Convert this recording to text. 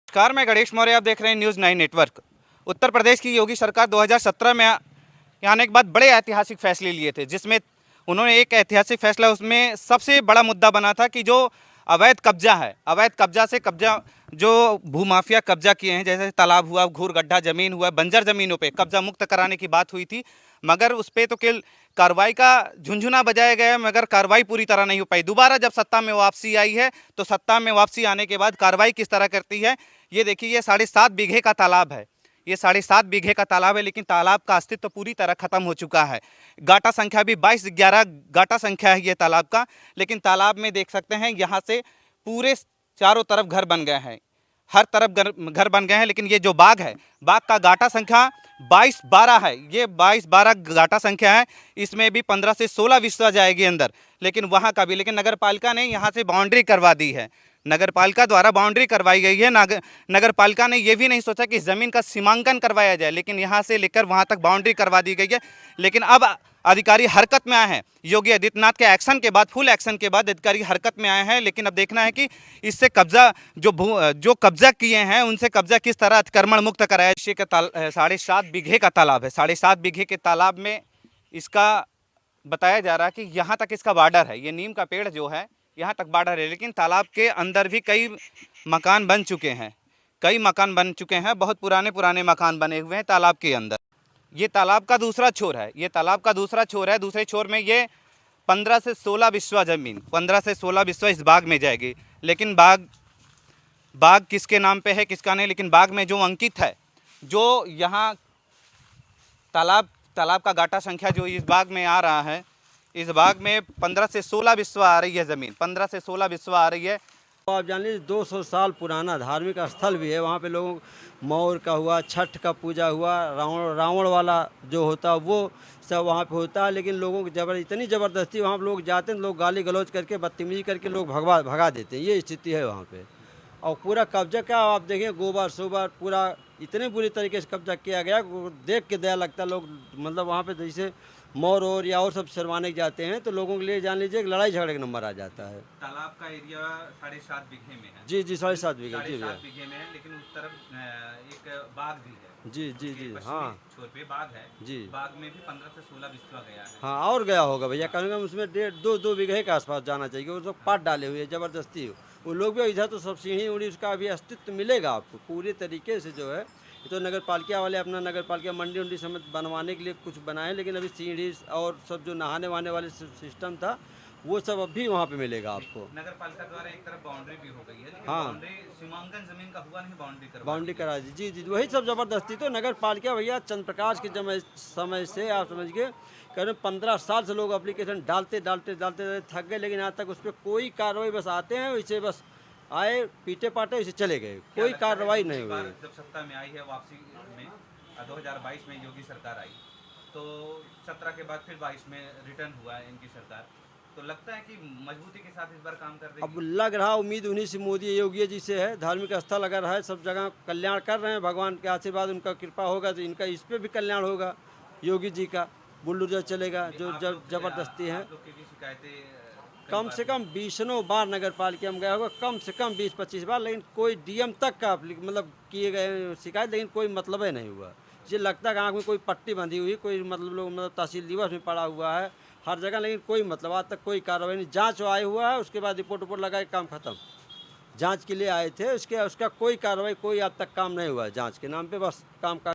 नमस्कार, मैं गणेश मौर्य। आप देख रहे हैं न्यूज़ 9 नेटवर्क। उत्तर प्रदेश की योगी सरकार 2017 में आने के बाद बड़े ऐतिहासिक फैसले लिए थे, जिसमें उन्होंने एक ऐतिहासिक फैसला, उसमें सबसे बड़ा मुद्दा बना था कि जो अवैध कब्जा है, अवैध कब्जा से कब्जा जो भूमाफिया कब्जा किए हैं, जैसे तालाब हुआ, घूर गड्ढा ज़मीन हुआ, बंजर ज़मीनों पे कब्जा मुक्त कराने की बात हुई थी। मगर उस पर तो केवल कार्रवाई का झुंझुना बजाया गया, मगर कार्रवाई पूरी तरह नहीं हो पाई। दोबारा जब सत्ता में वापसी आई है, तो सत्ता में वापसी आने के बाद कार्रवाई किस तरह करती है, ये देखिए। ये 7.5 बीघे का तालाब है, ये 7.5 बीघे का तालाब है, लेकिन तालाब का अस्तित्व पूरी तरह खत्म हो चुका है। गाटा संख्या भी 22-11 गाटा संख्या है ये तालाब का। लेकिन तालाब में देख सकते हैं, यहाँ से पूरे चारों तरफ घर बन गए हैं, हर तरफ घर बन गए हैं। लेकिन ये जो बाग है, बाग का गाटा संख्या 22-12 है, ये 22-12 गाटा संख्या है। इसमें भी 15 से 16 विस्वा जाएगी अंदर, लेकिन वहाँ का भी, लेकिन नगर पालिका ने यहाँ से बाउंड्री करवा दी है। नगर पालिका द्वारा बाउंड्री करवाई गई है। नगर पालिका ने यह भी नहीं सोचा कि ज़मीन का सीमांकन करवाया जाए, लेकिन यहाँ से लेकर वहाँ तक बाउंड्री करवा दी गई है। लेकिन अब अधिकारी हरकत में आए हैं। योगी आदित्यनाथ के एक्शन के बाद, फुल एक्शन के बाद अधिकारी हरकत में आए हैं। लेकिन अब देखना है कि इससे कब्जा जो कब्जा किए हैं, उनसे कब्जा किस तरह अतिक्रमण मुक्त कराया। 7.5 बीघे का तालाब है, 7.5 बीघे के तालाब में इसका बताया जा रहा है कि यहाँ तक इसका बॉर्डर है। ये नीम का पेड़ जो है, यहाँ तक बॉर्डर है। लेकिन तालाब के अंदर भी कई मकान बन चुके हैं, कई मकान बन चुके हैं, बहुत पुराने मकान बने हुए हैं तालाब के अंदर। ये तालाब का दूसरा छोर है, ये तालाब का दूसरा छोर है। दूसरे छोर में ये 15 से 16 बिस्वा ज़मीन, 15 से 16 बिस्वा इस बाग में जाएगी। लेकिन बाग किसके नाम पे है, किसका नहीं। लेकिन बाग में जो अंकित है, जो यहाँ तालाब का गाटा संख्या जो इस बाग में आ रहा है, इस बाग में 15 से 16 बिस्वा आ रही है ज़मीन, 15 से 16 बिस्वा आ रही है। तो आप जान लीजिए 200 साल पुराना धार्मिक स्थल भी है। वहाँ पे लोगों मौर का हुआ, छठ का पूजा हुआ, रावण वाला जो होता वो सब वहाँ पे होता है। लेकिन लोगों की इतनी ज़बरदस्ती वहाँ पे लोग जाते हैं, लोग गाली गलौज करके बदतमीजी करके लोग भगा देते हैं। ये स्थिति है वहाँ पे। और पूरा कब्जा क्या आप देखें, गोबर सोबर पूरा इतने बुरी तरीके से कब्जा किया गया, देख के दया लगता है। लोग मतलब वहाँ पे जैसे मोर और या और सब शर्माने जाते हैं, तो लोगों के लिए जान लीजिए लड़ाई झगड़े का नंबर आ जाता है। तालाब का एरिया 7.5 बीघे में है। जी 7.5 बीघे, जी 7.5 बीघे में है। लेकिन उस तरफ एक बाग भी है। जी हाँ, छोर पे बाग है जी। बाग में भी 15 से 16 बिस्वा गया है। हाँ और गया होगा भैया, कम से कम उसमें 1.5-2 बीघे के आसपास जाना चाहिए। वो सब पाट डाले हुए ज़बरदस्ती। वो लोग भी इधर तो सब सीढ़ी उड़ी उसका अभी अस्तित्व मिलेगा आपको पूरी तरीके से जो है। तो नगर पालिका वाले अपना नगर पालिका मंडी उंडी समेत बनवाने के लिए कुछ बनाए, लेकिन अभी सीढ़ी और सब जो नहाने वहाने वाले सिस्टम था, वो सब अभी वहाँ पे मिलेगा आपको। नगर पालिका द्वारा एक तरफ बाउंड्री भी हो गई है, लेकिन हाँ, बाउंड्री सीमांकन जमीन का हुआ नहीं, बाउंड्री करा दी। जी वही सब ज़बरदस्ती। तो नगर पालिका भैया चंद्र प्रकाश के समय से आप समझ के करीब 15 साल से लोग एप्लीकेशन डालते थक गए, लेकिन आज तक उस पर कोई कार्रवाई, बस आते हैं इसे बस आए पीटे पाटे इसे चले गए, कोई कार्रवाई नहीं हुई। जब सत्ता में आई है वापसी में 2022 में योगी सरकार आई, तो 17 के बाद फिर 22 में रिटर्न हुआ है इनकी सरकार, तो लगता है कि मजबूती के साथ इस बार काम कर रही है। अब लग रहा उम्मीद उन्हीं से, मोदी योगी जी से है। धार्मिक स्थल अगर है, सब जगह कल्याण कर रहे हैं, भगवान के आशीर्वाद उनका कृपा होगा तो इनका इस पर भी कल्याण होगा। योगी जी का बुलडोजर चलेगा, जो जबरदस्ती है। कम से कम 20 बार नगर पालिका में गया होगा, कम से कम 20-25 बार, लेकिन कोई डीएम तक का मतलब किए गए शिकायत, लेकिन कोई मतलब ही नहीं हुआ। ये लगता है कि आँख में कोई पट्टी बंधी हुई, कोई मतलब लोग मतलब तहसील दिवस में पड़ा हुआ है हर जगह, लेकिन कोई मतलब आज तक कोई कार्रवाई नहीं। जांच आया हुआ है, उसके बाद रिपोर्ट लगा के काम खत्म। जांच के लिए आए थे, उसका कोई कार्रवाई, कोई आज तक काम नहीं हुआ है। जांच के नाम पे बस काम का